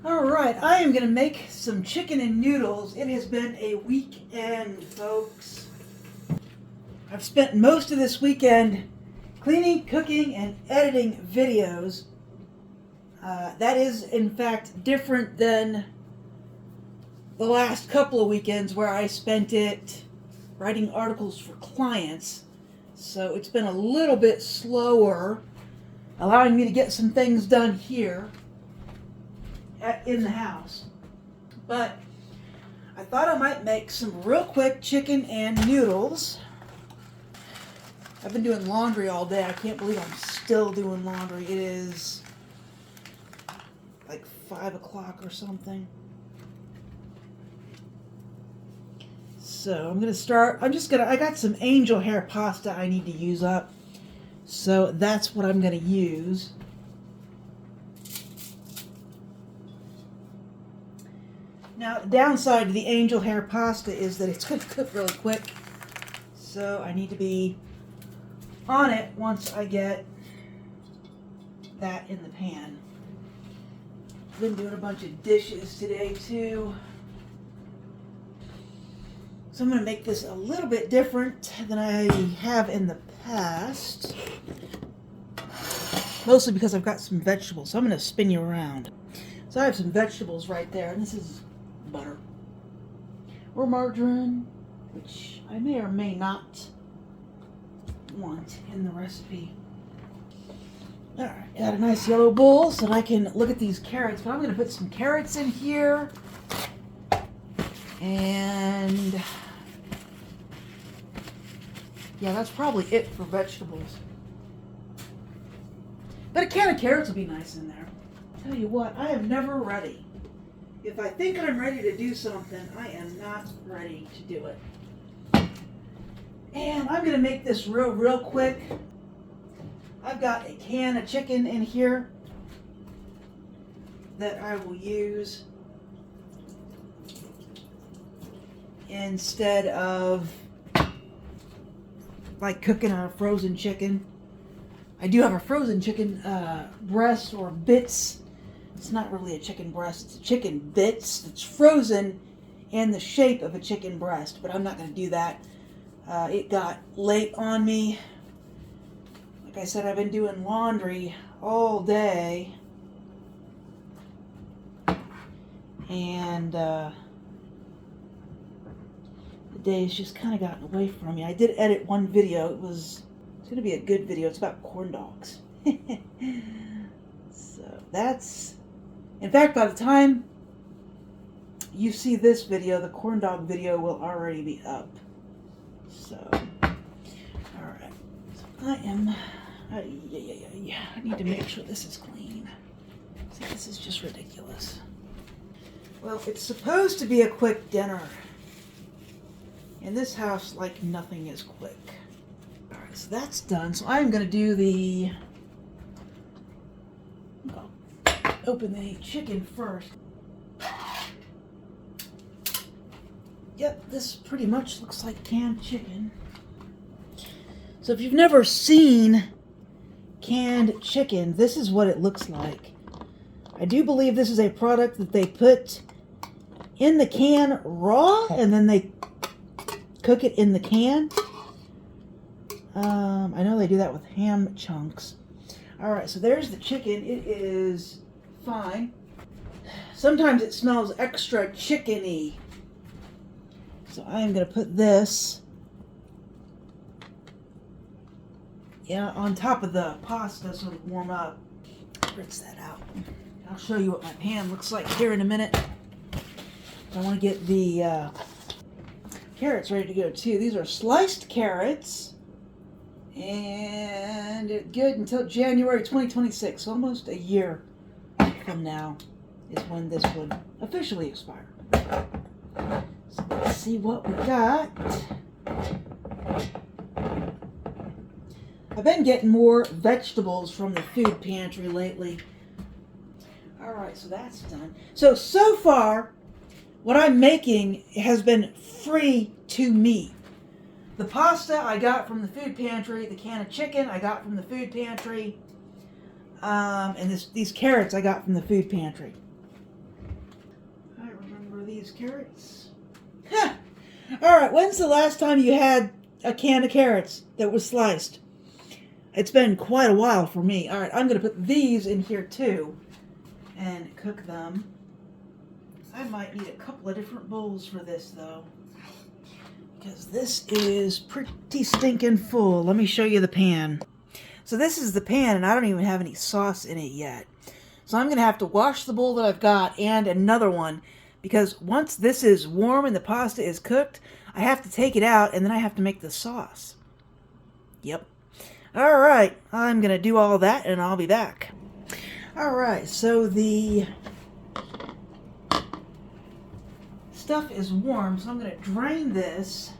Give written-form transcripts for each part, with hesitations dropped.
Alright, I am going to make some chicken and noodles. It has been a weekend, folks. I've spent most of this weekend cleaning, cooking, and editing videos. That is, in fact, different than the last couple of weekends where I spent it writing articles for clients. So it's been a little bit slower, allowing me to get some things done here in the house. But I thought I might make some real quick chicken and noodles. I've been doing laundry all day. I can't believe I'm still doing laundry. It is like 5 o'clock or something. So I'm gonna start. I got some angel hair pasta I need to use up. So that's what I'm gonna use. Now, the downside to the angel hair pasta is that it's going to cook really quick. So I need to be on it once I get that in the pan. I've been doing a bunch of dishes today too. So I'm going to make this a little bit different than I have in the past. Mostly because I've got some vegetables. So I'm going to spin you around. So I have some vegetables right there. And this is butter or margarine, which I may or may not want in the recipe. Alright, got a nice yellow bowl so that I can look at these carrots, but I'm going to put some carrots in here, and yeah, that's probably it for vegetables. But a can of carrots will be nice in there. Tell you what, I am never ready. If I think I'm ready to do something, I am not ready to do it. And I'm going to make this real quick. I've got a can of chicken in here that I will use instead of like cooking a frozen chicken. I do have a frozen chicken breast or bits. It's not really a chicken breast, it's a chicken bits that's frozen in the shape of a chicken breast, but I'm not going to do that. It got late on me. Like I said, I've been doing laundry all day. And the day's just kind of gotten away from me. I did edit one video. It's going to be a good video. It's about corn dogs. So that's... In fact, by the time you see this video, the corn dog video will already be up. So, alright. So I need to make sure this is clean. See, this is just ridiculous. Well, it's supposed to be a quick dinner. In this house, like, nothing is quick. Alright, so that's done. So I'm going to do the... Open the chicken first. Yep, this pretty much looks like canned chicken. So if you've never seen canned chicken, this is what it looks like. I do believe this is a product that they put in the can raw and then they cook it in the can. I know they do that with ham chunks. Alright, so there's the chicken. It is fine. Sometimes it smells extra chickeny. So I am going to put this on top of the pasta so it'll warm up. Rinse that out. I'll show you what my pan looks like here in a minute. I want to get the carrots ready to go too. These are sliced carrots. And it's good until January 2026, almost a year from now is when this would officially expire. So let's see what we got. I've been getting more vegetables from the food pantry lately. Alright, so that's done. So far, what I'm making has been free to me. The pasta I got from the food pantry, the can of chicken I got from the food pantry, and these carrots I got from the food pantry. these carrots. Huh. All right, when's the last time you had a can of carrots that was sliced? It's been quite a while for me. All right, I'm going to put these in here too and cook them. I might need a couple of different bowls for this though, because this is pretty stinking full. Let me show you the pan. So this is the pan, and I don't even have any sauce in it yet. So I'm going to have to wash the bowl that I've got and another one, because once this is warm and the pasta is cooked, I have to take it out and then I have to make the sauce. Yep. All right, I'm going to do all that and I'll be back. All right, so the stuff is warm, so I'm going to drain this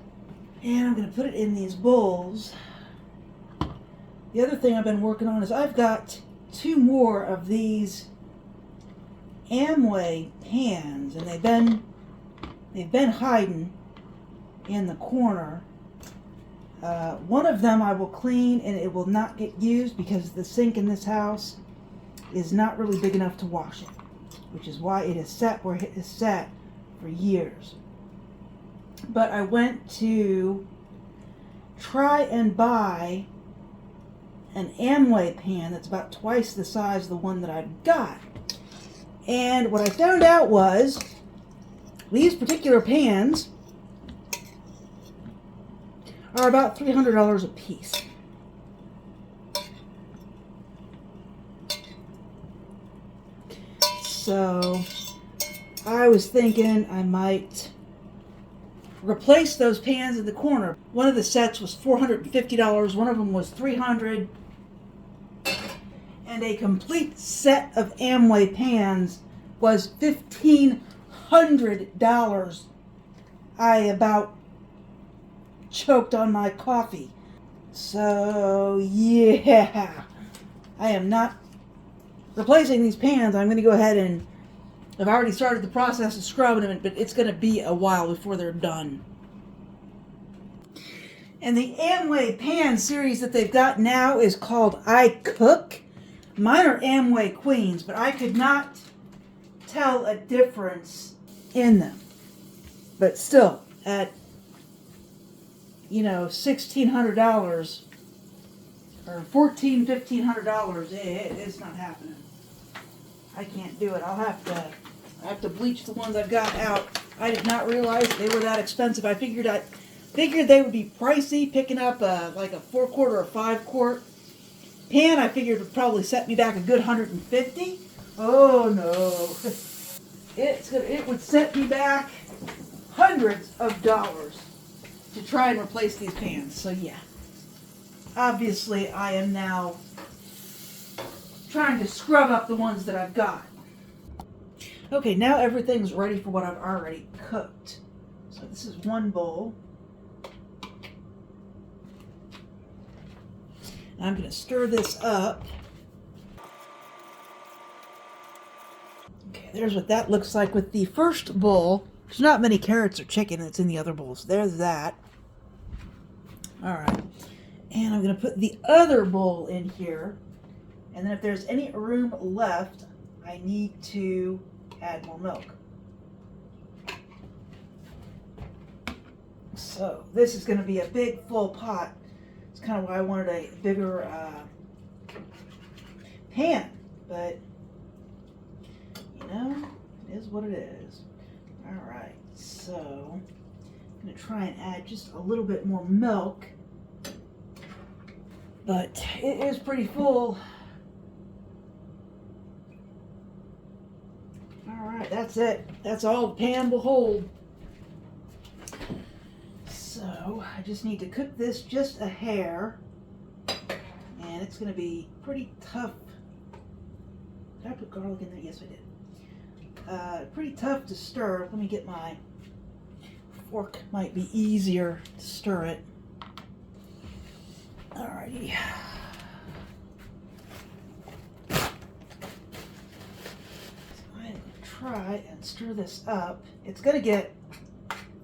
and I'm going to put it in these bowls. The other thing I've been working on is I've got 2 more of these Amway pans, and they've been hiding in the corner. One of them I will clean and it will not get used because the sink in this house is not really big enough to wash it, which is why it is set where it is set for years. But I went to try and buy an Amway pan that's about twice the size of the one that I've got. And what I found out was these particular pans are about $300 a piece. So I was thinking I might replace those pans in the corner. One of the sets was $450, one of them was $300, and a complete set of Amway pans was $1,500. I about choked on my coffee. So yeah, I am not replacing these pans. I'm going to go ahead and I've already started the process of scrubbing them, but it's going to be a while before they're done. And the Amway pan series that they've got now is called I Cook. Mine are Amway Queens, but I could not tell a difference in them. But still, at $1,600 or $1,500, it's not happening. I can't do it. I have to bleach the ones I've got out. I did not realize they were that expensive. I figured they would be pricey. Picking up like a 4-quart or a 5-quart pan, I figured would probably set me back a good $150. Oh no, it would set me back hundreds of dollars to try and replace these pans. So yeah, obviously I am now trying to scrub up the ones that I've got. Okay, now everything's ready for what I've already cooked. So this is one bowl. I'm going to stir this up. Okay, there's what that looks like with the first bowl. There's not many carrots or chicken that's in the other bowls. There's that. All right. And I'm going to put the other bowl in here. And then if there's any room left, I need to add more milk. So this is going to be a big full pot. It's kind of why I wanted a bigger pan, but it is what it is. All right, so I'm going to try and add just a little bit more milk, but it is pretty full. All right, that's it. That's all the pan will hold. So I just need to cook this just a hair, and it's going to be pretty tough. Did I put garlic in there? Yes, I did. Pretty tough to stir. Let me get my fork. Might be easier to stir it. Alrighty. Try and stir this up. It's going to get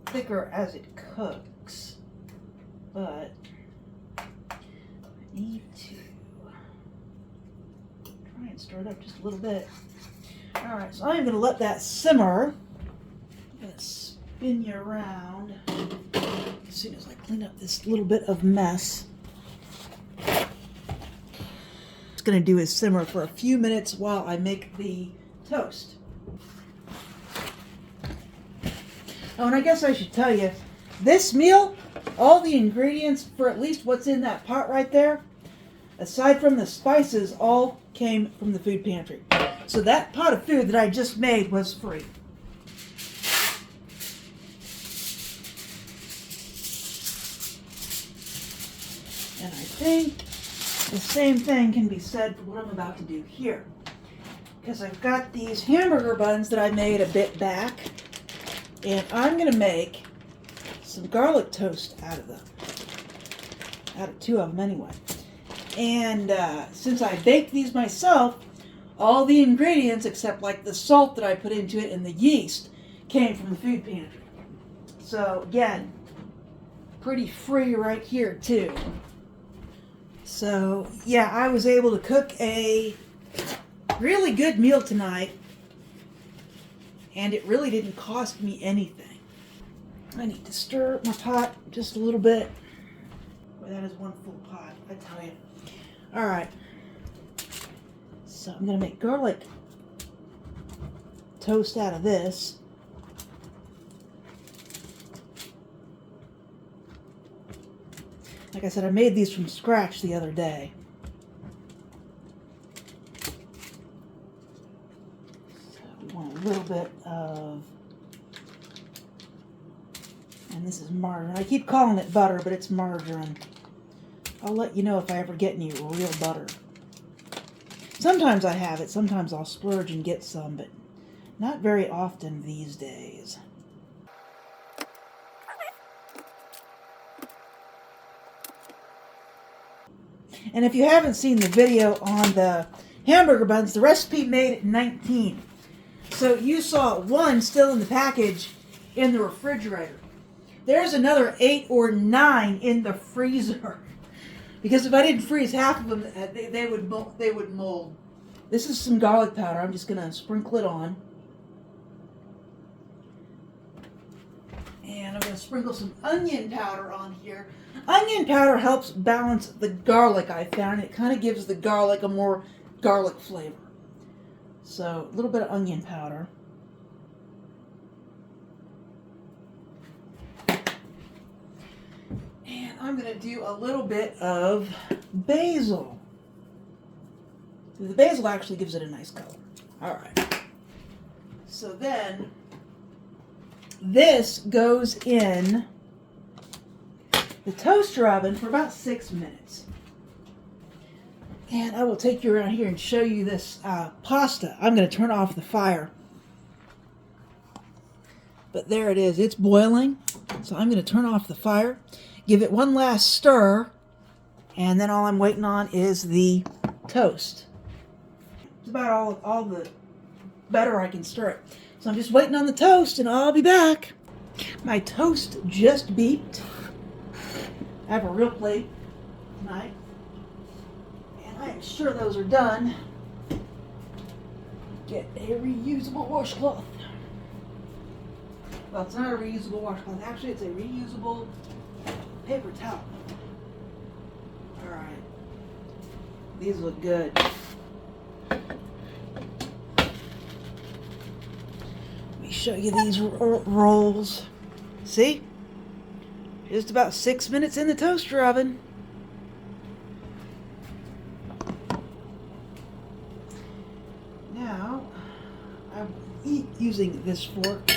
thicker as it cooks, but I need to try and stir it up just a little bit. Alright, so I'm going to let that simmer. I'm going to spin you around as soon as I clean up this little bit of mess. It's going to do is simmer for a few minutes while I make the toast. Oh, and I guess I should tell you, this meal, all the ingredients for at least what's in that pot right there, aside from the spices, all came from the food pantry. So that pot of food that I just made was free. And I think the same thing can be said for what I'm about to do here. Because I've got these hamburger buns that I made a bit back. And I'm going to make some garlic toast out of them. Out of two of them anyway. And since I baked these myself, all the ingredients except like the salt that I put into it and the yeast came from the food pantry. So again, pretty free right here too. So yeah, I was able to cook a really good meal tonight. And it really didn't cost me anything. I need to stir my pot just a little bit. Boy, that is one full pot, I tell you. All right. So I'm going to make garlic toast out of this. Like I said, I made these from scratch the other day. A little bit of, and this is margarine. I keep calling it butter, but it's margarine. I'll let you know if I ever get any real butter. Sometimes I have it, sometimes I'll splurge and get some, but not very often these days. And if you haven't seen the video on the hamburger buns, the recipe made at 19. So you saw one still in the package in the refrigerator. There's another 8 or 9 in the freezer. Because if I didn't freeze half of them, they would mold. This is some garlic powder. I'm just going to sprinkle it on. And I'm going to sprinkle some onion powder on here. Onion powder helps balance the garlic, I found. It kind of gives the garlic a more garlic flavor. So, a little bit of onion powder. And I'm going to do a little bit of basil. The basil actually gives it a nice color. Alright. So then, this goes in the toaster oven for about 6 minutes. And I will take you around here and show you this pasta. I'm going to turn off the fire. But there it is. It's boiling. So I'm going to turn off the fire. Give it one last stir. And then all I'm waiting on is the toast. It's about all the better I can stir it. So I'm just waiting on the toast and I'll be back. My toast just beeped. I have a real plate tonight. I am sure those are done. Get a reusable washcloth. Well, it's not a reusable washcloth. Actually, it's a reusable paper towel. Alright. These look good. Let me show you these rolls. See? Just about 6 minutes in the toaster oven. Now, I'm using this fork.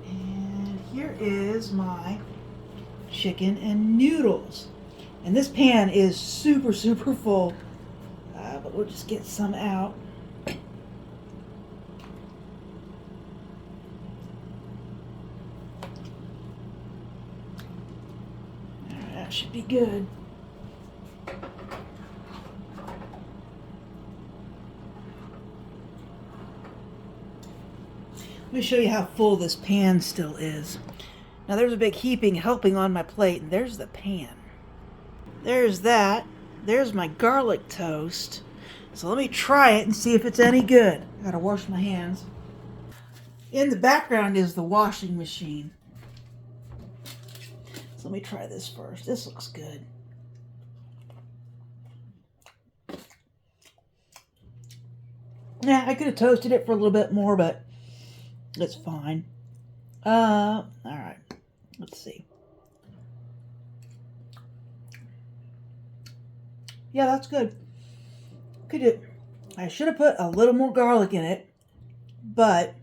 And here is my chicken and noodles. And this pan is super, super full. But we'll just get some out. That should be good. Let me show you how full this pan still is. Now there's a big heaping helping on my plate, and there's the pan. There's that. There's my garlic toast. So let me try it and see if it's any good. I gotta wash my hands. In the background is the washing machine. So let me try this first. This looks good. Yeah, I could have toasted it for a little bit more, but it's fine. All right. Let's see. Yeah, that's good. I should have put a little more garlic in it, but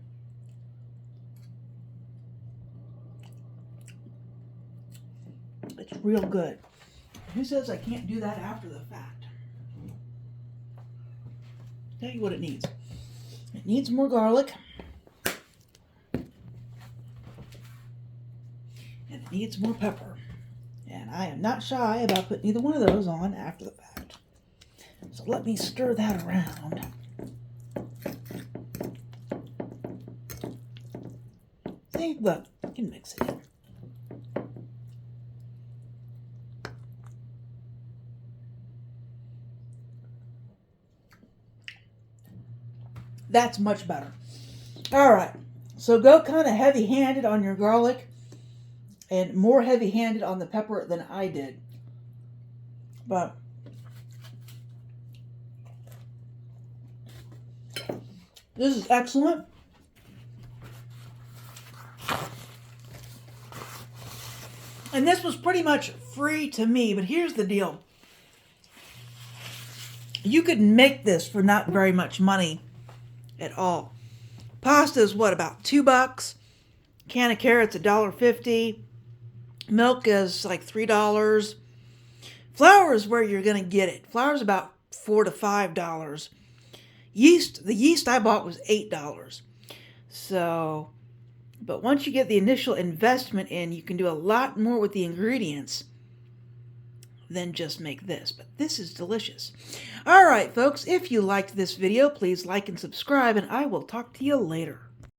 it's real good. Who says I can't do that after the fact? Tell you what it needs. It needs more garlic. And it needs more pepper. And I am not shy about putting either one of those on after the fact. So let me stir that around. See, look, I can mix it in. That's much better. All right, so go kind of heavy-handed on your garlic and more heavy-handed on the pepper than I did. But this is excellent. And this was pretty much free to me, but here's the deal. You could make this for not very much money at all. Pasta is what, about $2? Can of carrots $1.50. Milk is like $3. Flour is where you're going to get it. Flour is about $4 to $5. Yeast, the yeast I bought was $8. So, but once you get the initial investment in, you can do a lot more with the ingredients than just make this. But this is delicious. All right, folks, if you liked this video, please like and subscribe, and I will talk to you later.